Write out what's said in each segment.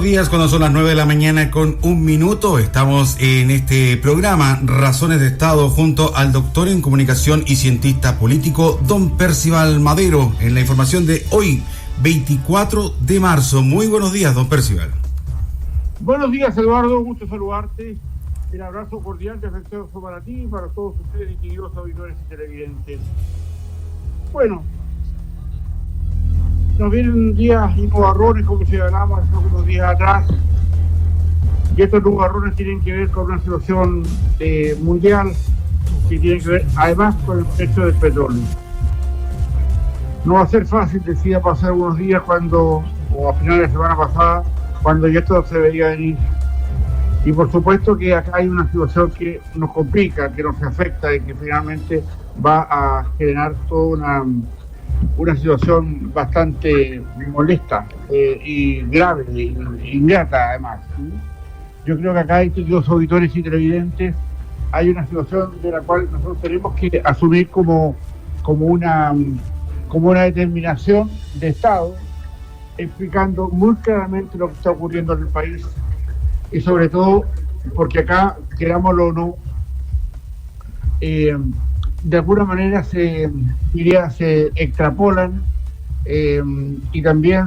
buenos días, cuando son las 9 de la mañana con 1 minuto. Estamos en este programa Razones de Estado junto al doctor en comunicación y cientista político don Percival Madero en la información de hoy, 24 de marzo. Muy buenos días, don Percival. Buenos días, Eduardo, gusto saludarte. El abrazo cordial y afectuoso para ti y para todos ustedes, distinguidos auditores y televidentes. Bueno, nos vienen días innovarrones, como señalamos hace algunos días atrás, y estos nubarrones tienen que ver con una situación mundial que tiene que ver además con el precio del petróleo. No va a ser fácil, decía, pasar algunos días o a finales de la semana pasada, cuando ya esto se veía venir. Y por supuesto que acá hay una situación que nos complica, que nos afecta y que finalmente va a generar toda una situación bastante molesta y grave, ingrata además. Yo creo que acá, distinguidos auditores y televidentes, hay una situación de la cual nosotros tenemos que asumir como una determinación de Estado, explicando muy claramente lo que está ocurriendo en el país y sobre todo porque acá, querámoslo o no, de alguna manera se extrapolan y también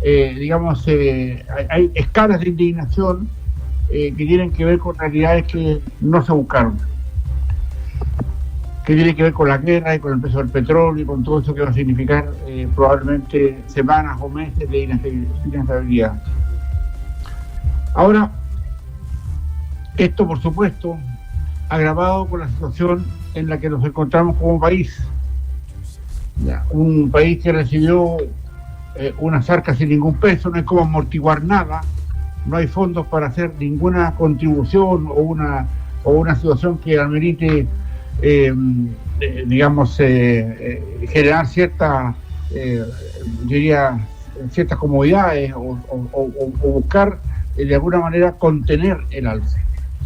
hay escalas de indignación que tienen que ver con realidades que no se buscaron, que tienen que ver con la guerra y con el precio del petróleo y con todo eso que va a significar probablemente semanas o meses de inestabilidad. Ahora, esto por supuesto agravado con la situación en la que nos encontramos como país. Un país que recibió unas arcas sin ningún peso, no hay como amortiguar nada, no hay fondos para hacer ninguna contribución o una situación que amerite, generar ciertas comodidades o buscar de alguna manera contener el alza,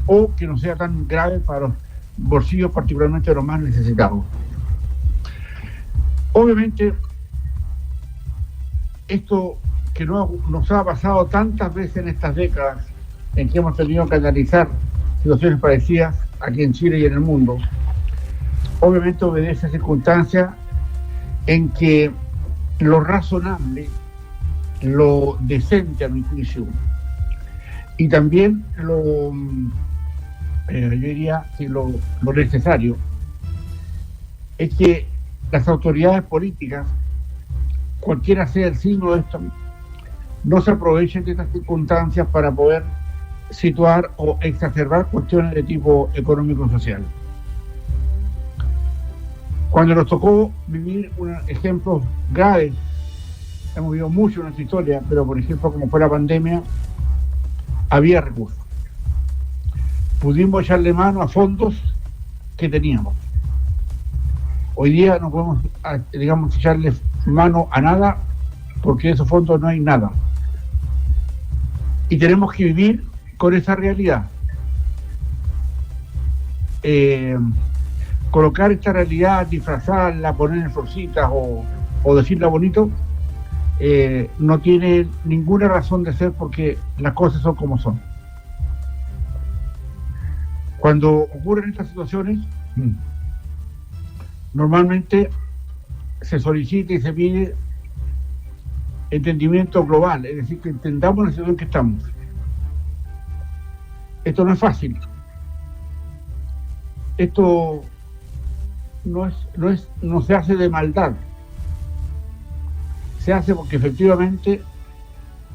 o que no sea tan grave para los bolsillos, particularmente de los más necesitados. Obviamente, esto que nos ha pasado tantas veces en estas décadas en que hemos tenido que analizar situaciones parecidas aquí en Chile y en el mundo, obviamente obedece a circunstancias en que lo razonable, lo decente a mi juicio, y también yo diría que lo necesario es que las autoridades políticas, cualquiera sea el signo de esto, no se aprovechen de estas circunstancias para poder situar o exacerbar cuestiones de tipo económico-social. Cuando nos tocó vivir ejemplos graves, hemos vivido mucho en nuestra historia, pero por ejemplo como fue la pandemia, había recursos. Pudimos echarle mano a fondos que teníamos. Hoy día no podemos, echarle mano a nada porque de esos fondos no hay nada. Y tenemos que vivir con esa realidad. Colocar esta realidad, disfrazarla, poner en florcitas o decirla bonito, no tiene ninguna razón de ser porque las cosas son como son. Cuando ocurren estas situaciones, normalmente se solicita y se pide entendimiento global, es decir, que entendamos la situación en que estamos. Esto no es fácil. Esto no se hace de maldad. Se hace porque efectivamente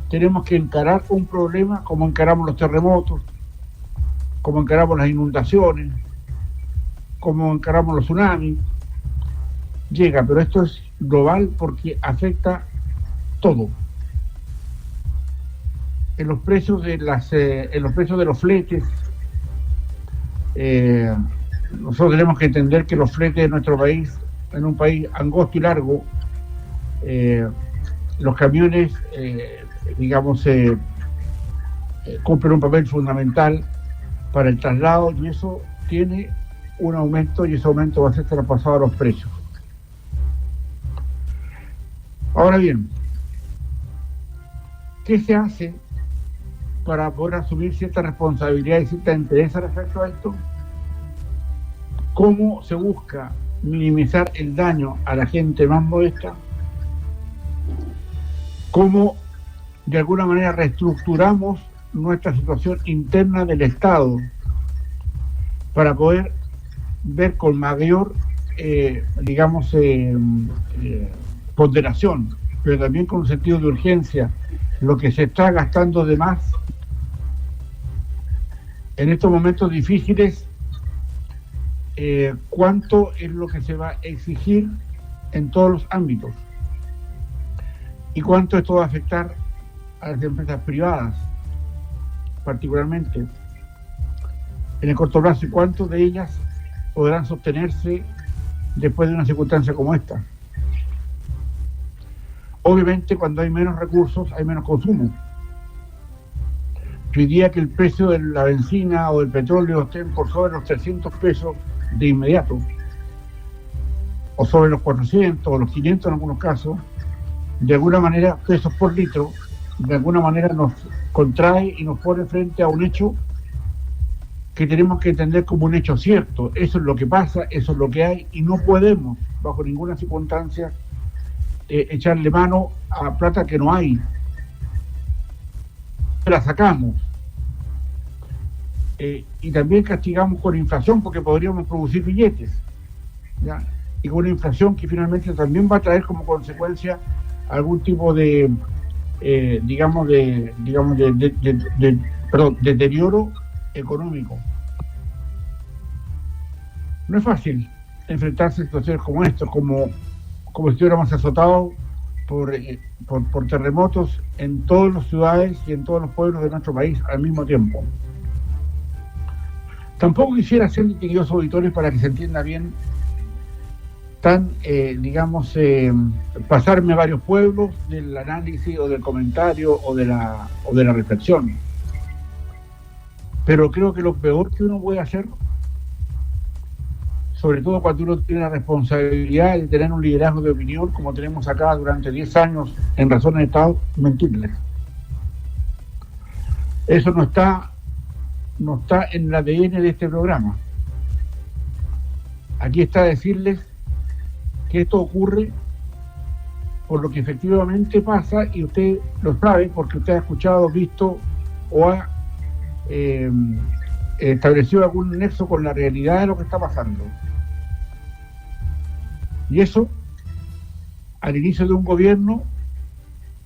tenemos que encarar un problema como encaramos los terremotos, como encaramos las inundaciones, como encaramos los tsunamis. Llega, pero esto es global porque afecta todo. En los precios de los fletes, nosotros tenemos que entender que los fletes de nuestro país, en un país angosto y largo, los camiones, cumplen un papel fundamental para el traslado y eso tiene un aumento y ese aumento va a ser traspasado a los precios. Ahora bien, ¿qué se hace para poder asumir cierta responsabilidad y cierta interés respecto a esto? ¿Cómo se busca minimizar el daño a la gente más modesta? ¿Cómo de alguna manera reestructuramos nuestra situación interna del Estado para poder ver con mayor, ponderación, pero también con un sentido de urgencia, lo que se está gastando de más en estos momentos difíciles? ¿Cuánto es lo que se va a exigir en todos los ámbitos? ¿Y cuánto esto va a afectar a las empresas privadas, particularmente en el corto plazo? ¿Y cuántos de ellas podrán sostenerse después de una circunstancia como esta? Obviamente, cuando hay menos recursos, hay menos consumo. Yo diría que el precio de la benzina o del petróleo estén por sobre los 300 pesos de inmediato, o sobre los 400 o los 500 en algunos casos, de alguna manera, pesos por litro, de alguna manera nos contrae y nos pone frente a un hecho que tenemos que entender como un hecho cierto. Eso es lo que pasa, eso es lo que hay, y no podemos, bajo ninguna circunstancia, echarle mano a plata que no hay. La sacamos. Y también castigamos con inflación, porque podríamos producir billetes, ¿ya? Y con una inflación que finalmente también va a traer como consecuencia algún tipo de deterioro económico. No es fácil enfrentarse a situaciones como esto, como si estuviéramos azotados por terremotos en todas las ciudades y en todos los pueblos de nuestro país al mismo tiempo. Tampoco quisiera hacer distinguidos auditores para que se entienda bien, pasarme varios pueblos del análisis o del comentario o de la reflexión. Pero creo que lo peor que uno puede hacer, sobre todo cuando uno tiene la responsabilidad de tener un liderazgo de opinión, como tenemos acá durante 10 años en Razones de Estado, mentirles. Eso no está en el ADN de este programa. Aquí está decirles que esto ocurre por lo que efectivamente pasa, y usted lo sabe porque usted ha escuchado, visto o ha establecido algún nexo con la realidad de lo que está pasando. Y eso, al inicio de un gobierno,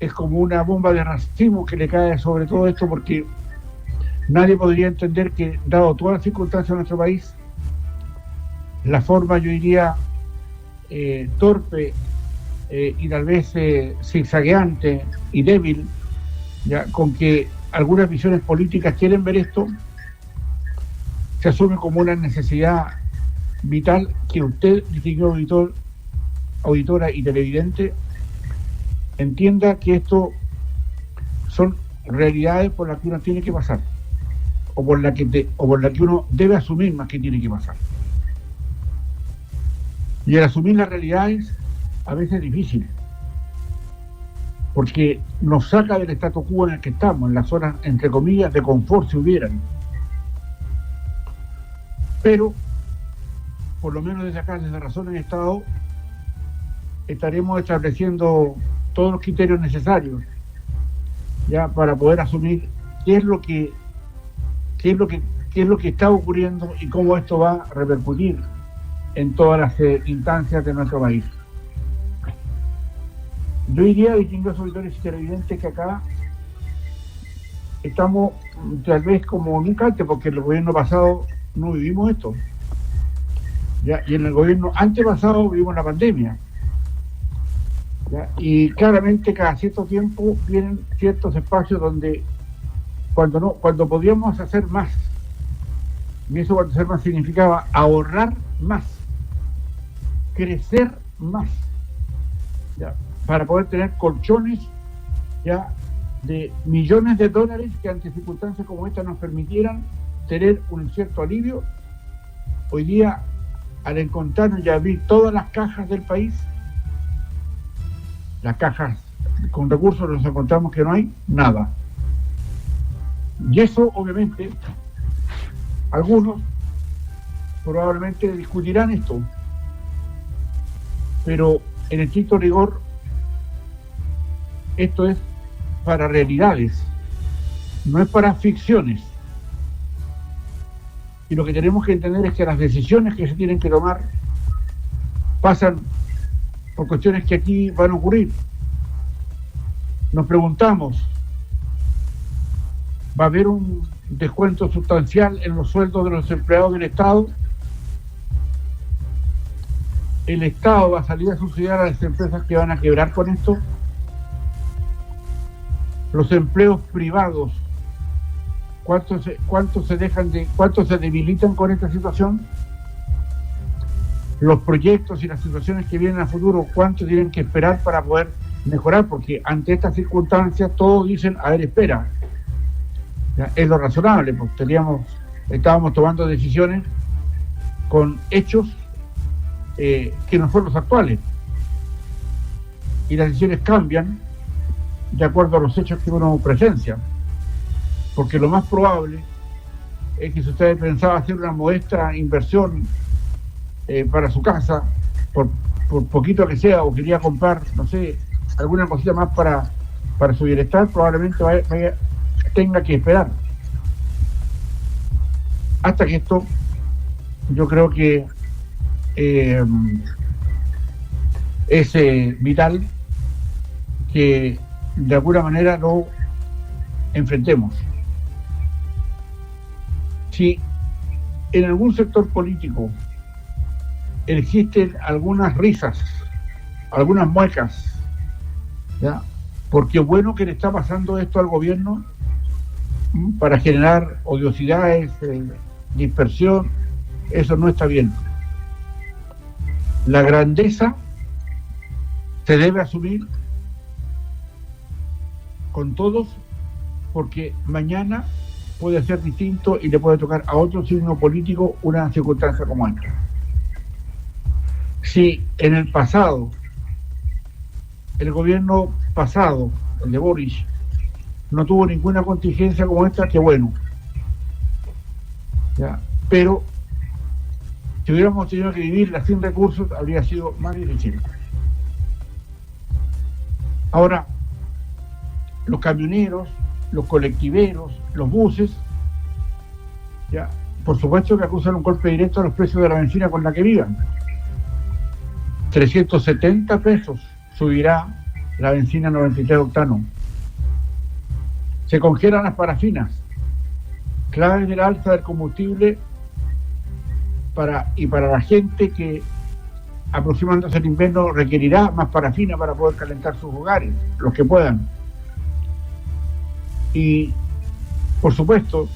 es como una bomba de racimo que le cae sobre todo esto, porque nadie podría entender que, dado todas las circunstancias de nuestro país, la forma, yo diría, torpe y tal vez zigzagueante y débil, ya, con que algunas visiones políticas quieren ver esto, se asume como una necesidad vital que usted, distinguido auditora y televidente, entienda que esto son realidades por las que uno tiene que pasar, o por la que uno debe asumir más que tiene que pasar. Y el asumir las realidades a veces es difícil, porque nos saca del status quo en el que estamos, en las zonas, entre comillas, de confort, si hubieran. Pero, por lo menos desde acá, desde Razones de Estado, estaremos estableciendo todos los criterios necesarios ya para poder asumir qué es lo que está ocurriendo y cómo esto va a repercutir en todas las instancias de nuestro país. Yo diría, distinguidos auditores y televidentes, que acá estamos tal vez como nunca antes, porque en el gobierno pasado no vivimos esto, ¿ya? Y en el gobierno antepasado vivimos la pandemia, ¿ya? Y claramente cada cierto tiempo vienen ciertos espacios donde cuando podíamos hacer más, y eso cuando hacer más significaba ahorrar más, crecer más, ¿ya? Para poder tener colchones ya de millones de dólares que ante circunstancias como esta nos permitieran tener un cierto alivio. Hoy día, al encontrarnos y abrir todas las cajas del país, las cajas con recursos nos encontramos que no hay nada. Y eso, obviamente, algunos probablemente discutirán esto, pero en estricto rigor, esto es para realidades, no es para ficciones. Y lo que tenemos que entender es que las decisiones que se tienen que tomar pasan por cuestiones que aquí van a ocurrir. Nos preguntamos, ¿va a haber un descuento sustancial en los sueldos de los empleados del Estado? ¿El Estado va a salir a subsidiar a las empresas que van a quebrar con esto? Los empleos privados, ¿cuántos se debilitan con esta situación? Los proyectos y las situaciones que vienen a futuro, ¿cuánto tienen que esperar para poder mejorar? Porque ante estas circunstancias todos dicen, a ver, espera. Ya, es lo razonable, pues estábamos tomando decisiones con hechos que no son los actuales. Y las decisiones cambian de acuerdo a los hechos que uno presencia. Porque lo más probable es que si usted pensaba hacer una modesta inversión para su casa, por poquito que sea, o quería comprar, no sé, alguna cosita más para su bienestar, probablemente tenga que esperar. Hasta que esto, yo creo que es vital que de alguna manera lo enfrentemos. Si en algún sector político existen algunas risas, algunas muecas, ¿ya? Porque bueno que le está pasando esto al gobierno para generar odiosidades, dispersión, eso no está bien. La grandeza se debe asumir con todos, porque mañana puede ser distinto y le puede tocar a otro signo político una circunstancia como esta. Si en el pasado, el gobierno pasado, el de Boris, no tuvo ninguna contingencia como esta, qué bueno. ¿Ya? Pero si hubiéramos tenido que vivirla sin recursos, habría sido más difícil. Ahora, los camioneros, los colectiveros, los buses, ya, por supuesto que acusan un golpe directo a los precios de la benzina con la que vivan. 370 pesos subirá la benzina 93 octanos. Se congelan las parafinas, clave del alza del combustible para la gente que aproximándose el invierno requerirá más parafina para poder calentar sus hogares, los que puedan. Y por supuesto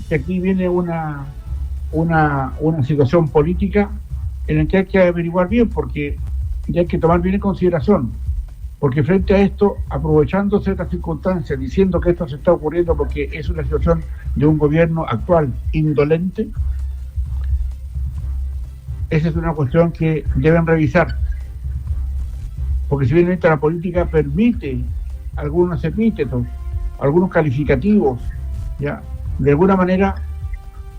que aquí viene una situación política en la que hay que averiguar bien, porque ya hay que tomar bien en consideración, porque frente a esto, aprovechándose de estas circunstancias, diciendo que esto se está ocurriendo porque es una situación de un gobierno actual indolente, esa es una cuestión que deben revisar, porque si bien la política permite algunos epítetos, algunos calificativos, ya, de alguna manera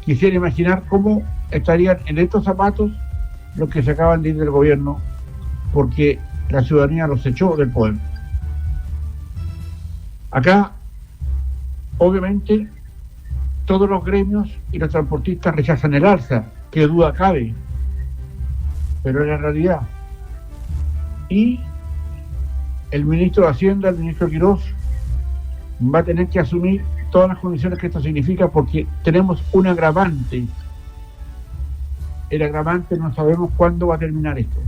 quisiera imaginar cómo estarían en estos zapatos los que se acaban de ir del gobierno porque la ciudadanía los echó del poder. Acá, obviamente, todos los gremios y los transportistas rechazan el alza, que duda cabe, pero es la realidad. Y el ministro de Hacienda, el ministro Quirós, va a tener que asumir todas las condiciones que esto significa, porque tenemos un agravante. El agravante no sabemos cuándo va a terminar esto.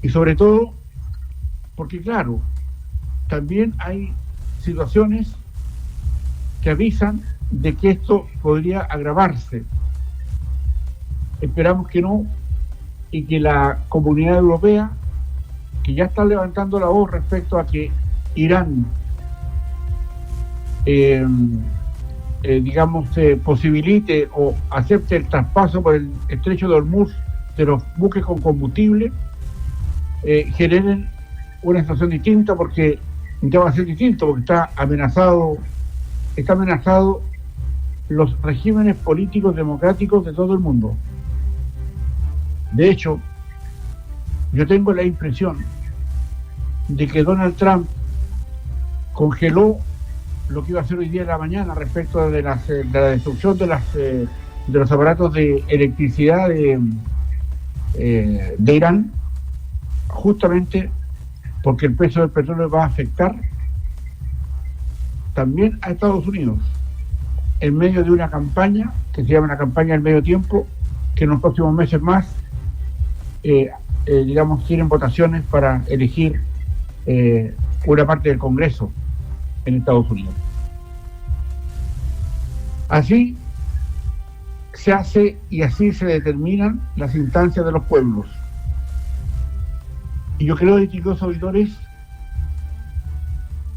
Y sobre todo, porque claro, también hay situaciones que avisan de que esto podría agravarse. Esperamos que no, y que la Comunidad Europea, que ya está levantando la voz respecto a que Irán posibilite o acepte el traspaso por el estrecho de Hormuz de los buques con combustible, generen una situación distinta porque ya va a ser distinto, porque está amenazado los regímenes políticos democráticos de todo el mundo. De hecho, yo tengo la impresión de que Donald Trump congeló lo que iba a hacer hoy día en la mañana respecto de la destrucción de los aparatos de electricidad de Irán, justamente porque el precio del petróleo va a afectar también a Estados Unidos, en medio de una campaña que se llama la campaña del medio tiempo, que en los próximos meses más, tienen votaciones para elegir una parte del Congreso en Estados Unidos. Así se hace y así se determinan las instancias de los pueblos. Y yo creo, distinguidos auditores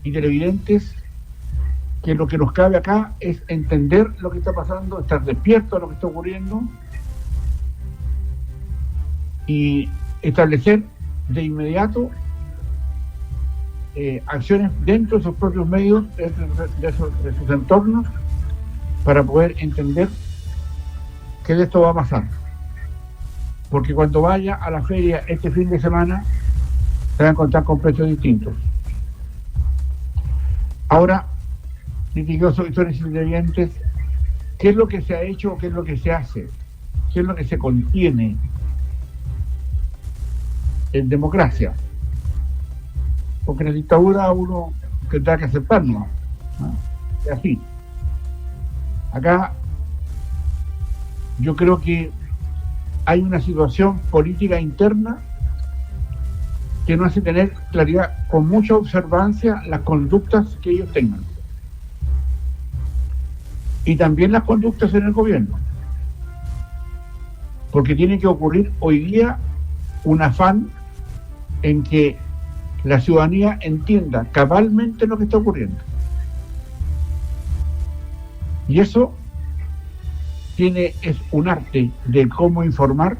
y televidentes, que lo que nos cabe acá es entender lo que está pasando, estar despiertos a lo que está ocurriendo y establecer de inmediato acciones dentro de sus propios medios, de sus entornos, para poder entender que de esto va a pasar. Porque cuando vaya a la feria este fin de semana, se va a encontrar con precios distintos. Ahora, distinguidos auditores y televidentes, ¿qué es lo que se ha hecho o qué es lo que se hace? ¿Qué es lo que se contiene en democracia? Porque en la dictadura uno tendrá que aceptarlo, ¿no? Y así. Acá yo creo que hay una situación política interna que no hace tener claridad, con mucha observancia, las conductas que ellos tengan. Y también las conductas en el gobierno. Porque tiene que ocurrir hoy día un afán en que la ciudadanía entienda cabalmente lo que está ocurriendo. Y eso es un arte de cómo informar,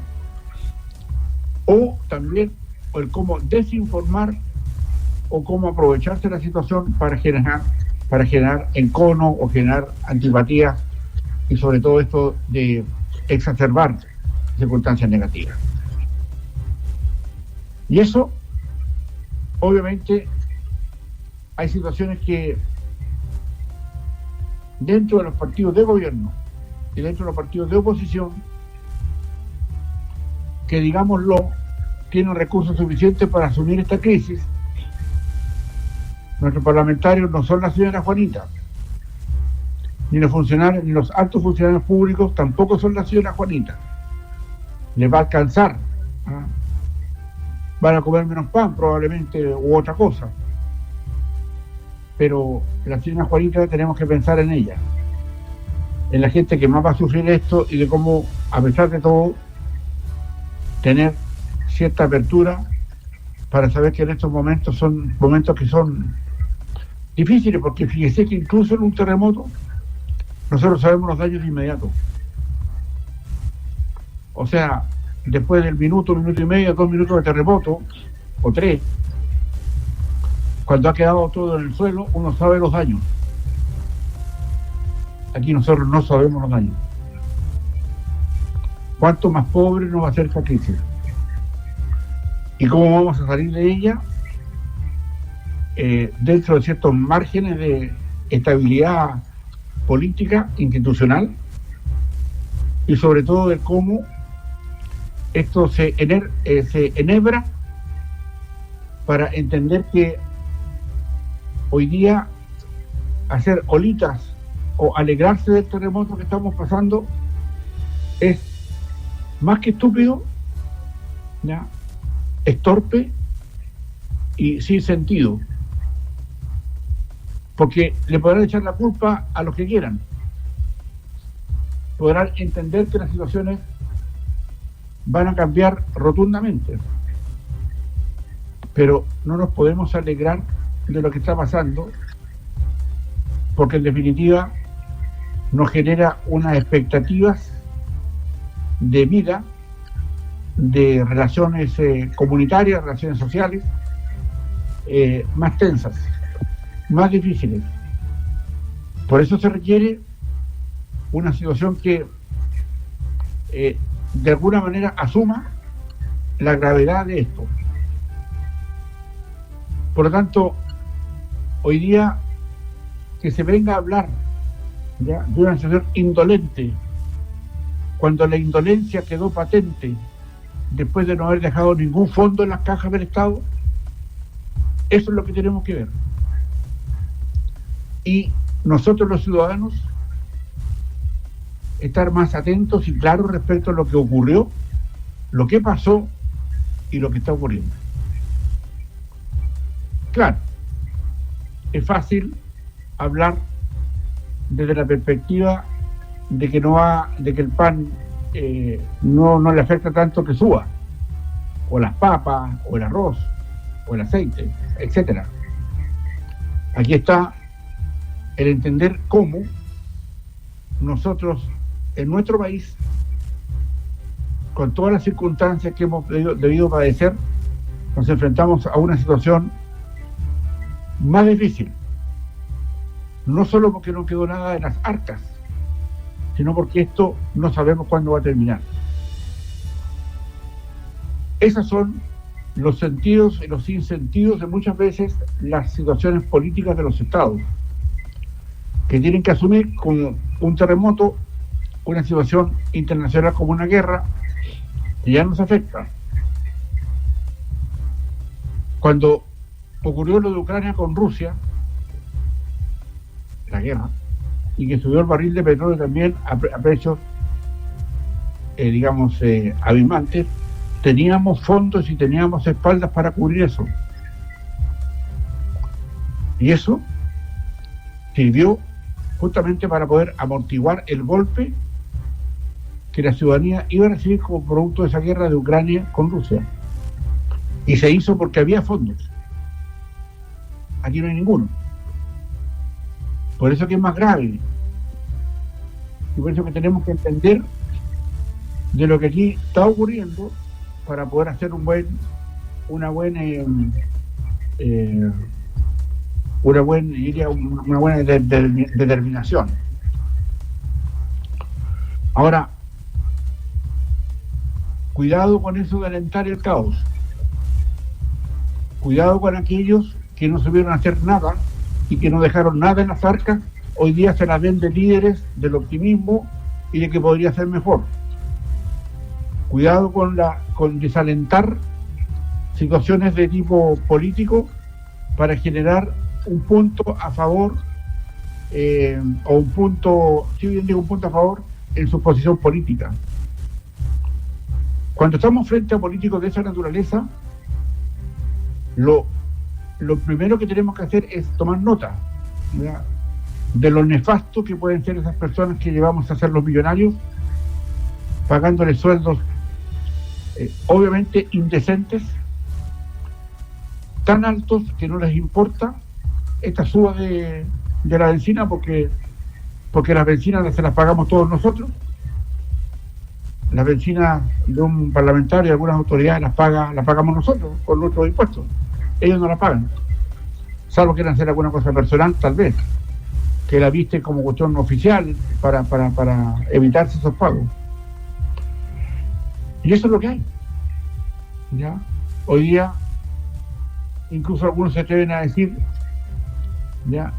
o también el cómo desinformar, o cómo aprovecharse de la situación para generar encono o generar antipatía, y sobre todo esto de exacerbar circunstancias negativas. Y eso, obviamente, hay situaciones que dentro de los partidos de gobierno y dentro de los partidos de oposición, que, digámoslo, tienen recursos suficientes para asumir esta crisis. Nuestros parlamentarios no son la señora Juanita, ni los funcionarios, ni los altos funcionarios públicos tampoco son la señora Juanita. Les va a alcanzar, ¿ah? Van a comer menos pan probablemente, u otra cosa, pero la señora Juanita tenemos que pensar en ella, en la gente que más va a sufrir esto, y de cómo, a pesar de todo, tener cierta apertura para saber que en estos momentos son momentos que son difíciles, porque fíjese que incluso en un terremoto nosotros sabemos los daños de inmediato. O sea, después del minuto y medio, 2 minutos de terremoto, o 3, cuando ha quedado todo en el suelo, uno sabe los daños. Aquí nosotros no sabemos los daños. ¿Cuánto más pobre nos va a hacer esta crisis? ¿Y cómo vamos a salir de ella? Dentro de ciertos márgenes de estabilidad política, institucional, y sobre todo de cómo esto se enhebra para entender que hoy día hacer olitas o alegrarse del terremoto que estamos pasando es más que estúpido, ¿ya? Es torpe y sin sentido, porque le podrán echar la culpa a los que quieran, podrán entender que las situaciones van a cambiar rotundamente, pero no nos podemos alegrar de lo que está pasando, porque en definitiva nos genera unas expectativas de vida, de relaciones comunitarias, relaciones sociales, más tensas, más difíciles. Por eso se requiere una situación que de alguna manera asuma la gravedad de esto. Por lo tanto, hoy día que se venga a hablar ¿ya? de una situación indolente, cuando la indolencia quedó patente después de no haber dejado ningún fondo en las cajas del Estado, eso es lo que tenemos que ver. Y nosotros los ciudadanos estar más atentos y claros respecto a lo que ocurrió, lo que pasó y lo que está ocurriendo. Claro, es fácil hablar desde la perspectiva de que de que el pan no le afecta tanto que suba, o las papas, o el arroz, o el aceite, etcétera. Aquí está el entender cómo nosotros en nuestro país, con todas las circunstancias que hemos debido padecer, nos enfrentamos a una situación más difícil, no solo porque no quedó nada en las arcas, sino porque esto no sabemos cuándo va a terminar. Esos son los sentidos y los sinsentidos de muchas veces las situaciones políticas de los estados, que tienen que asumir como un terremoto una situación internacional como una guerra que ya nos afecta. Cuando ocurrió lo de Ucrania con Rusia, la guerra, y que subió el barril de petróleo también a precios, abismantes, teníamos fondos y teníamos espaldas para cubrir eso. Y eso sirvió justamente para poder amortiguar el golpe que la ciudadanía iba a recibir como producto de esa guerra de Ucrania con Rusia. Y se hizo porque había fondos. Aquí no hay ninguno. Por eso que es más grave. Y por eso que tenemos que entender de lo que aquí está ocurriendo para poder hacer una buena determinación. Ahora, cuidado con eso de alentar el caos. Cuidado con aquellos que no supieron hacer nada y que no dejaron nada en las arcas. Hoy día se las ven de líderes del optimismo y de que podría ser mejor. Cuidado con desalentar situaciones de tipo político para generar un punto a favor o un punto, si bien digo un punto a favor en su posición política. Cuando estamos frente a políticos de esa naturaleza, lo primero que tenemos que hacer es tomar nota, ¿verdad?, de lo nefasto que pueden ser esas personas que llevamos a ser los millonarios, pagándoles sueldos obviamente indecentes, tan altos que no les importa esta suba de la bencina, porque las bencinas se las pagamos todos nosotros. Las bencinas de un parlamentario y algunas autoridades las pagamos nosotros con nuestros impuestos. Ellos no las pagan, salvo quieran hacer alguna cosa personal, tal vez, que la viste como cuestión oficial para evitarse esos pagos. Y eso es lo que hay. ¿Ya? Hoy día, incluso algunos se atreven a decir, ¿ya?,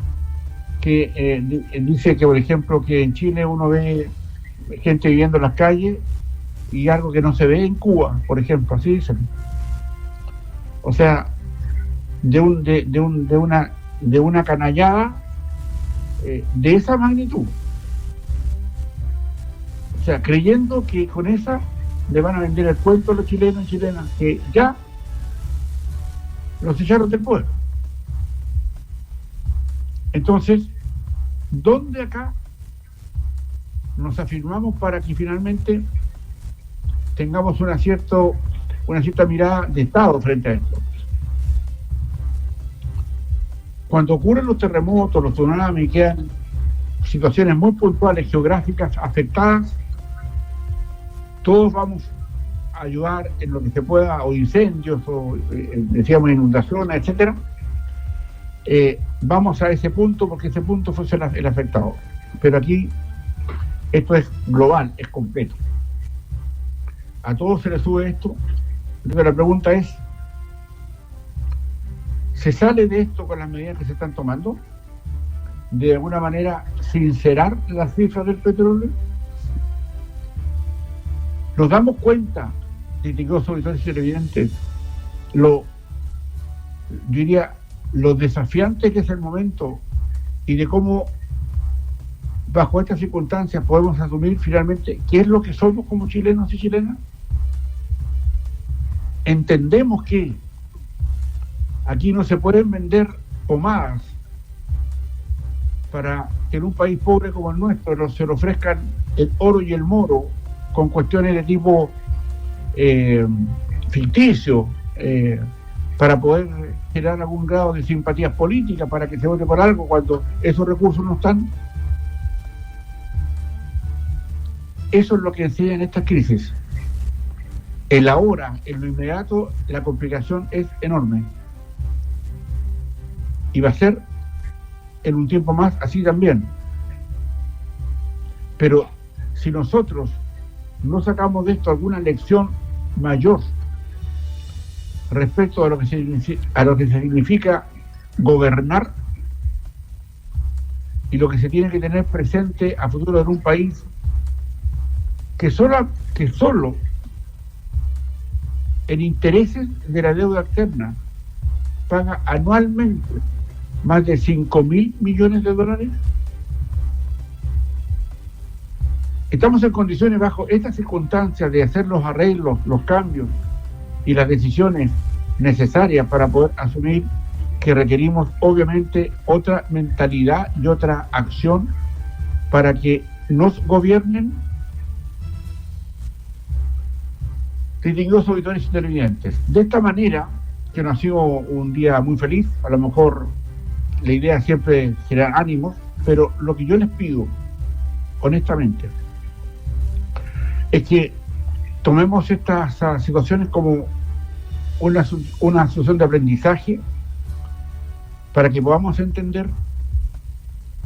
que dice que, por ejemplo, que en Chile uno ve gente viviendo en las calles y algo que no se ve en Cuba, por ejemplo, así dicen. O sea, de una canallada de esa magnitud. O sea, creyendo que con esa le van a vender el cuento a los chilenos y chilenas, que ya los echaron del pueblo. Entonces, ¿dónde acá nos afirmamos para que finalmente tengamos una cierta mirada de Estado frente a esto? Cuando ocurren los terremotos, los tsunamis, quedan situaciones muy puntuales, geográficas afectadas, todos vamos a ayudar en lo que se pueda, o incendios, o decíamos inundaciones, etcétera, vamos a ese punto porque ese punto fue el afectado. Pero aquí esto es global, es completo. A todos se les sube esto. Entonces la pregunta es, ¿se sale de esto con las medidas que se están tomando? ¿De alguna manera sincerar las cifras del petróleo? ¿Nos damos cuenta, distinguidos auditores y televidentes, lo desafiante que es el momento y de cómo bajo estas circunstancias podemos asumir finalmente qué es lo que somos como chilenos y chilenas? Entendemos que aquí no se pueden vender pomadas para que en un país pobre como el nuestro se le ofrezcan el oro y el moro con cuestiones de tipo ficticio, para poder generar algún grado de simpatías políticas para que se vote por algo cuando esos recursos no están. Eso es lo que enseñan estas crisis. El ahora, en lo inmediato, la complicación es enorme. Y va a ser en un tiempo más así también. Pero si nosotros no sacamos de esto alguna lección mayor respecto a lo que significa gobernar y lo que se tiene que tener presente a futuro en un país que solo en intereses de la deuda externa paga anualmente más de 5.000 millones de dólares. Estamos en condiciones, bajo estas circunstancias, de hacer los arreglos, los cambios y las decisiones necesarias para poder asumir que requerimos obviamente otra mentalidad y otra acción para que nos gobiernen. Distinguidos auditores y televidentes, de esta manera, que no ha sido un día muy feliz, a lo mejor la idea siempre es generar ánimos, pero lo que yo les pido, honestamente, es que tomemos estas situaciones como una situación de aprendizaje para que podamos entender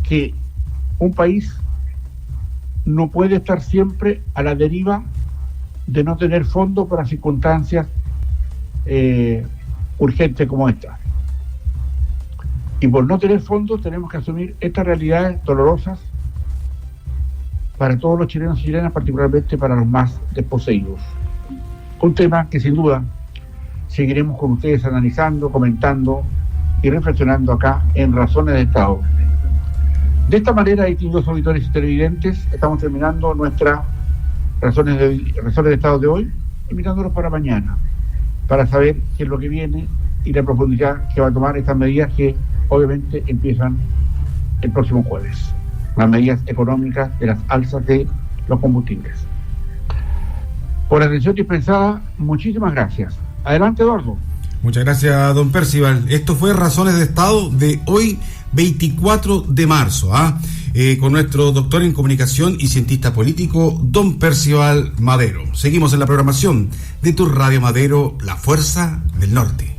que un país no puede estar siempre a la deriva de no tener fondos para circunstancias urgentes como esta. Y por no tener fondos tenemos que asumir estas realidades dolorosas para todos los chilenos y chilenas, particularmente para los más desposeídos. Un tema que sin duda seguiremos con ustedes analizando, comentando y reflexionando acá en Razones de Estado. De esta manera, distinguidos auditores y televidentes, estamos terminando nuestra Razones de Estado de hoy, invitándolos para mañana, para saber qué es lo que viene y la profundidad que va a tomar estas medidas que obviamente empiezan el próximo jueves. Las medidas económicas de las alzas de los combustibles. Por la atención dispensada, muchísimas gracias. Adelante, Eduardo. Muchas gracias, don Percival. Esto fue Razones de Estado de hoy, 24 de marzo, con nuestro doctor en comunicación y cientista político, don Percival Madero. Seguimos en la programación de tu Radio Madero, La Fuerza del Norte.